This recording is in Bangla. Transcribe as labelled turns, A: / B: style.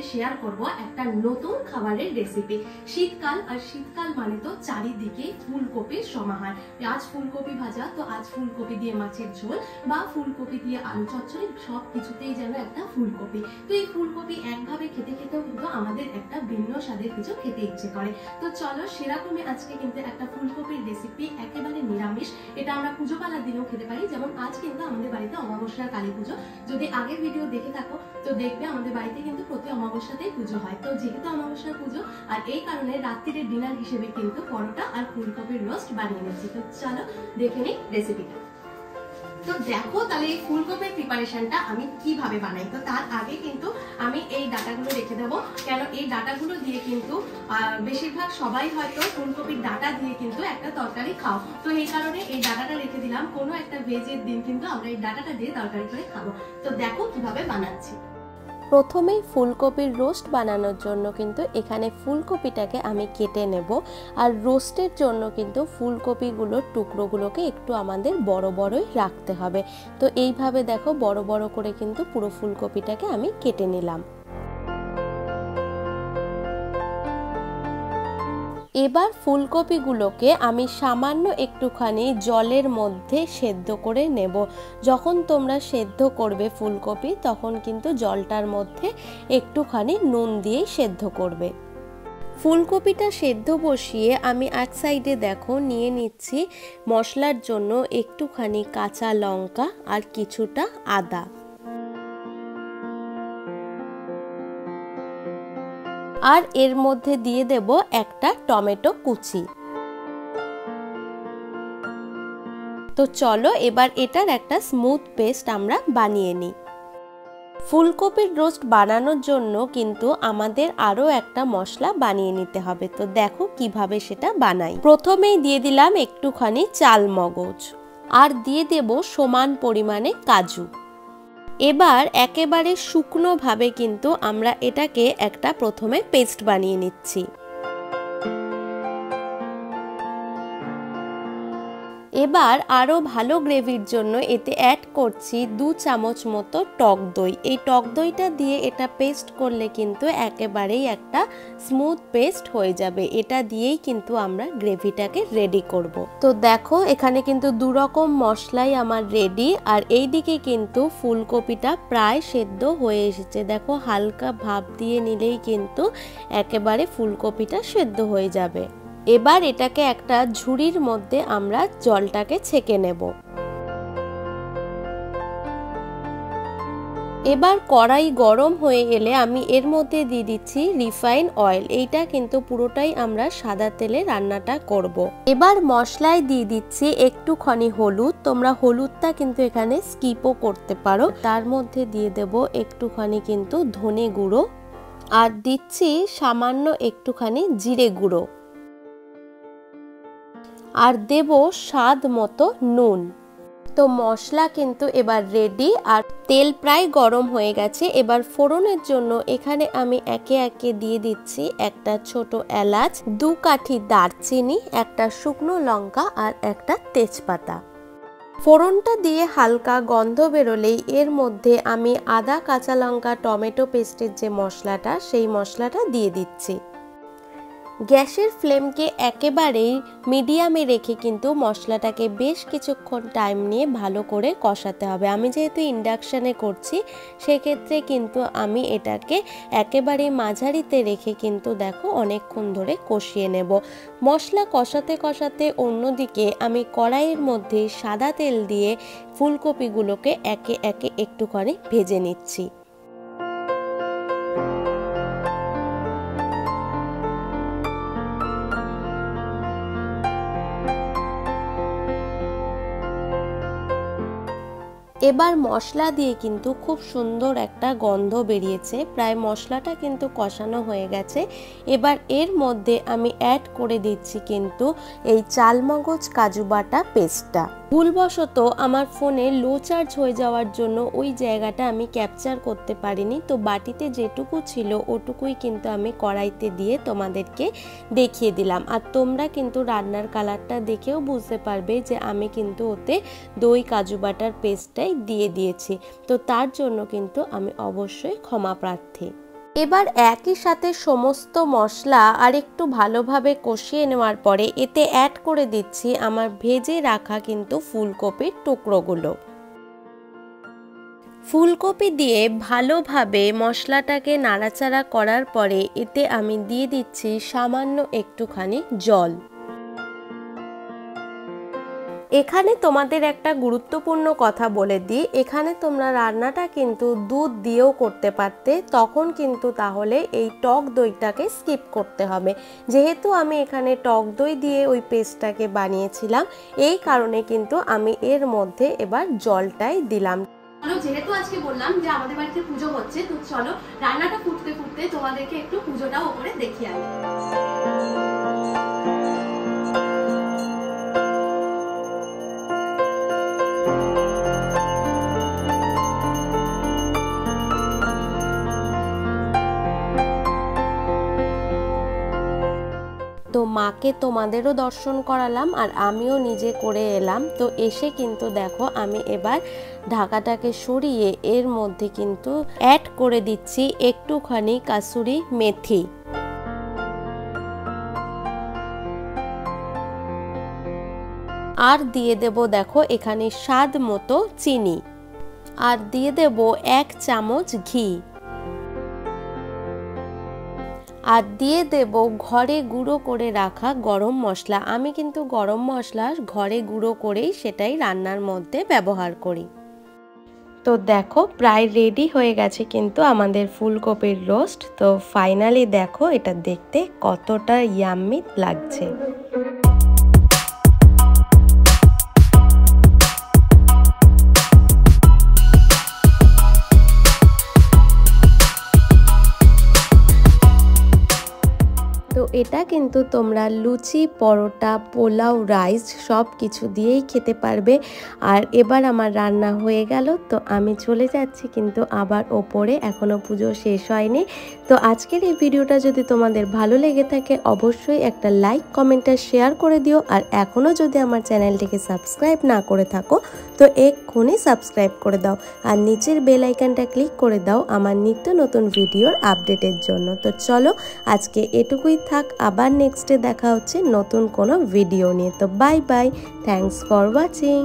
A: शेयर करब एक नतून खाबारेर रेसिपि। शीतकाल और शीतकाल माने तो चारिदिके फुलकपिर समाहार। आज फुलकपि भाजा, तो आज फुलकपि दिए माछेर झोल बा फुलकपि दिए आलू चच्चड़ी सबकिछुतेई जेन एकटा फुलकपि। तो এই ফুলকপি একভাবে খেতে খেতেও কিন্তু আমাদের একটা ভিন্ন স্বাদের কিছু খেতে ইচ্ছে করে। তো চলো সেরকমই আজকে কিন্তু একটা ফুলকপির রেসিপি, একেবারে নিরামিষ। এটা আমরা পুজো পালার দিনেও খেতে পারি। যেমন আজ কিন্তু আমাদের বাড়িতে অমাবস্যার কালী পুজো। যদি আগের ভিডিও দেখে থাকো তো দেখবে আমাদের বাড়িতে কিন্তু প্রতি অমাবস্যাতেই পুজো হয়। তো যেহেতু অমাবস্যার পুজো আর এই কারণে রাত্রির ডিনার হিসেবে কিন্তু পরোটা আর ফুলকপির রোস্ট বানিয়ে নিচ্ছি। তো চলো দেখে নিই রেসিপিটা। তো দেখো তাহলে এই ফুলকপির প্রিপারেশনটা আমি কিভাবে বানাই। তো তার আগে কিন্তু আমি এই ডাটাগুলো রেখে দেবো, কেন এই ডাটাগুলো দিয়ে কিন্তু বেশিরভাগ সবাই হয়তো ফুলকপির ডাটা দিয়ে কিন্তু একটা তরকারি খাও। তো এই কারণে এই ডাটাটা রেখে দিলাম, কোনো একটা ভেজের দিন কিন্তু আমরা এই ডাটাটা দিয়ে তরকারি করে খাবো। তো দেখো কিভাবে বানাচ্ছি।
B: প্রথমেই ফুলকপির রোস্ট বানানোর জন্য কিন্তু এখানে ফুলকপিটাকে আমি কেটে নেব। আর রোস্টের জন্য কিন্তু ফুলকপিগুলোর টুকরোগুলোকে একটু আমাদের বড় বড়ই রাখতে হবে। তো এইভাবে দেখো বড় বড় করে কিন্তু পুরো ফুলকপিটাকে আমি কেটে নিলাম। এবার ফুলকপিগুলোকে আমি সামান্য একটুখানি জলের মধ্যে সেদ্ধ করে নেব। যখন তোমরা সেদ্ধ করবে ফুলকপি তখন কিন্তু জলটার মধ্যে একটুখানি নুন দিয়েই সেদ্ধ করবে। ফুলকপিটা সেদ্ধ বসিয়ে আমি এক সাইডে দেখো নিয়ে নিচ্ছি মশলার জন্য একটুখানি কাঁচা লঙ্কা আর কিছুটা আদা। আর এর মধ্যে দিয়ে দেব একটা টমেটো কুচি। তো চলো এবার এটার একটা স্মুথ পেস্ট আমরা বানিয়ে নিই। ফুলকপির রোস্ট বানানোর জন্য কিন্তু আমাদের আরো একটা মশলা বানিয়ে নিতে হবে। তো দেখো কিভাবে সেটা বানাই। প্রথমেই দিয়ে দিলাম একটুখানি চাল মগজ আর দিয়ে দেব সমান পরিমাণে কাজু। এবার একেবারে শুকনো ভাবে কিন্তু আমরা এটাকে একটা প্রথমে পেস্ট বানিয়ে নিচ্ছি। এবার আরো ভালো গ্রেভির জন্য এতে অ্যাড করছি 2 চামচ মতো টক দই। এই টক দইটা দিয়ে এটা পেস্ট করলে কিন্তু একেবারেই একটা স্মুথ পেস্ট হয়ে যাবে। এটা দিয়েই কিন্তু আমরা গ্রেভিটাকে রেডি করব। তো দেখো এখানে কিন্তু 2 রকম মশলাই আমার রেডি। আর এই দিকে কিন্তু ফুলকপিটা প্রায় সেদ্ধ হয়ে এসেছে। দেখো হালকা ভাপ দিয়ে নিলেই কিন্তু একেবারে ফুলকপিটা সেদ্ধ হয়ে যাবে। এবার এটাকে একটা ঝুড়ির মধ্যে আমরা জলটাকে ছেঁকে নেব। এবার কড়াই গরম হয়ে এলে আমি এর মধ্যে দিয়ে দিচ্ছি রিফাইন অয়েল। এইটা কিন্তু পুরোটাই আমরা সাদা তেলে রান্নাটা করব। এবার মশলায় দিয়ে দিচ্ছি একটুখানি হলুদ। তোমরা হলুদটা কিন্তু এখানে স্কিপও করতে পারো। তার মধ্যে দিয়ে দেব একটুখানি কিন্তু ধনে গুঁড়ো আর দিচ্ছি সামান্য একটুখানি জিরে গুঁড়ো আর দেব স্বাদ মতো নুন। তো মশলা কিন্তু এবার রেডি আর তেল প্রায় গরম হয়ে গেছে। এবার ফোড়নের জন্য এখানে আমি একে একে দিয়ে দিচ্ছি একটা ছোট এলাচ, 2 কাঠি দারচিনি, একটা শুকনো লঙ্কা আর একটা তেজপাতা। ফোড়নটা দিয়ে হালকা গন্ধ বেরোলেই এর মধ্যে আমি আদা, কাঁচা লঙ্কা, টমেটো পেস্টের যে মশলাটা সেই মশলাটা দিয়ে দিচ্ছি। গ্যাসের ফ্লেমকে একেবারেই মিডিয়ামে রেখে কিন্তু মশলাটাকে বেশ কিছুক্ষণ টাইম নিয়ে ভালো করে কষাতে হবে। আমি যেহেতু ইন্ডাকশানে করছি সেক্ষেত্রে কিন্তু আমি এটাকে একেবারে মাঝারিতে রেখে কিন্তু দেখো অনেকক্ষণ ধরে কষিয়ে নেব। মশলা কষাতে কষাতে অন্যদিকে আমি কড়াইয়ের মধ্যে সাদা তেল দিয়ে ফুলকপিগুলোকে একে একে একটুখানি ভেজে নিচ্ছি। এবার মশলা দিয়ে কিন্তু খুব সুন্দর একটা গন্ধ বেরিয়েছে। প্রায় মশলাটা কিন্তু কষানো হয়ে গেছে। এবার এর মধ্যে আমি অ্যাড করে দিচ্ছি কিন্তু এই চালমগজ কাজু বাটা পেস্টটা। ভুলবশত আমার ফোনে লো চার্জ হয়ে যাওয়ার জন্য ওই জায়গাটা আমি ক্যাপচার করতে পারিনি। তো বাটিতে যেটুকু ছিল ওটুকুই কিন্তু আমি কড়াইতে দিয়ে তোমাদেরকে দেখিয়ে দিলাম। আর তোমরা কিন্তু রান্নার কালারটা দেখেও বুঝতে পারবে যে আমি কিন্তু ওতে দই কাজু বাটার পেস্টটাই দিয়ে দিয়েছি। তো তার জন্য কিন্তু আমি অবশ্যই ক্ষমা প্রার্থী। এবার একই সাথে সমস্ত মশলা আর একটু ভালোভাবে কষিয়ে নেওয়ার পরে এতে অ্যাড করে দিচ্ছি আমার ভেজে রাখা কিন্তু ফুলকপির টুকরোগুলো। ফুলকপি দিয়ে ভালোভাবে মশলাটাকে নাড়াচাড়া করার পরে এতে আমি দিয়ে দিচ্ছি সামান্য একটুখানি জল। এখানে তোমাদের একটা গুরুত্বপূর্ণ কথা বলে দিই, এখানে তোমরা রান্নাটা কিন্তু দুধ দিয়েও করতে পারতে, তখন কিন্তু তাহলে এই টক দইটাকে স্কিপ করতে হবে। যেহেতু আমি এখানে টক দই দিয়ে ওই পেস্টটাকে বানিয়েছিলাম, এই কারণে কিন্তু আমি এর মধ্যে এবার জলটাই দিলাম।
A: যেহেতু আজকে বললাম যে আমাদের বাড়িতে পুজো হচ্ছে, তো চলো রান্নাটা ফুটতে ফুটতে তোমাদেরকে একটু পুজোটাও ওপরে দেখিয়ে আনি।
B: তো মাকে তোমাদেরও দর্শন করালাম আর আমিও নিজে করে এলাম। তো এসে কিন্তু দেখো আমি এবার ঢাকাটাকে সরিয়ে এর মধ্যে কিন্তু অ্যাড করে দিচ্ছি একটুখানি কাসুরি মেথি। আর দিয়ে দেব দেখো এখানে স্বাদ মতো চিনি, আর দিয়ে দেব 1 চামচ ঘি, আর দিয়ে দেব ঘরে গুঁড়ো করে রাখা গরম মশলা। আমি কিন্তু গরম মশলা ঘরে গুঁড়ো করেই সেটাই রান্নার মধ্যে ব্যবহার করি। তো দেখো প্রায় রেডি হয়ে গেছে কিন্তু আমাদের ফুলকপির রোস্ট। তো ফাইনালি দেখো এটা দেখতে কতটা ইয়াম্মি লাগছে। তো এটা কিন্তু তোমরা লুচি, পরোটা, পোলাও, রাইস সব কিছু দিয়েই খেতে পারবে। আর এবার আমার রান্না হয়ে গেল, তো আমি চলে যাচ্ছি কিন্তু আবার ওপরে, এখনও পুজো শেষ হয়নি। তো আজকের এই ভিডিওটা যদি তোমাদের ভালো লেগে থাকে অবশ্যই একটা লাইক, কমেন্ট আর শেয়ার করে দিও। আর এখনও যদি আমার চ্যানেলটিকে সাবস্ক্রাইব না করে থাকো তো এক্ষুনি সাবস্ক্রাইব করে দাও, আর নিচের বেল আইকনটা ক্লিক করে দাও আমার নিত্য নতুন ভিডিওর আপডেটের জন্য। তো চলো আজকে এটুকুই থাক, আবার নেক্সটে দেখা হচ্ছে নতুন কোনো ভিডিও নিয়ে। তো bye bye, thanks for watching.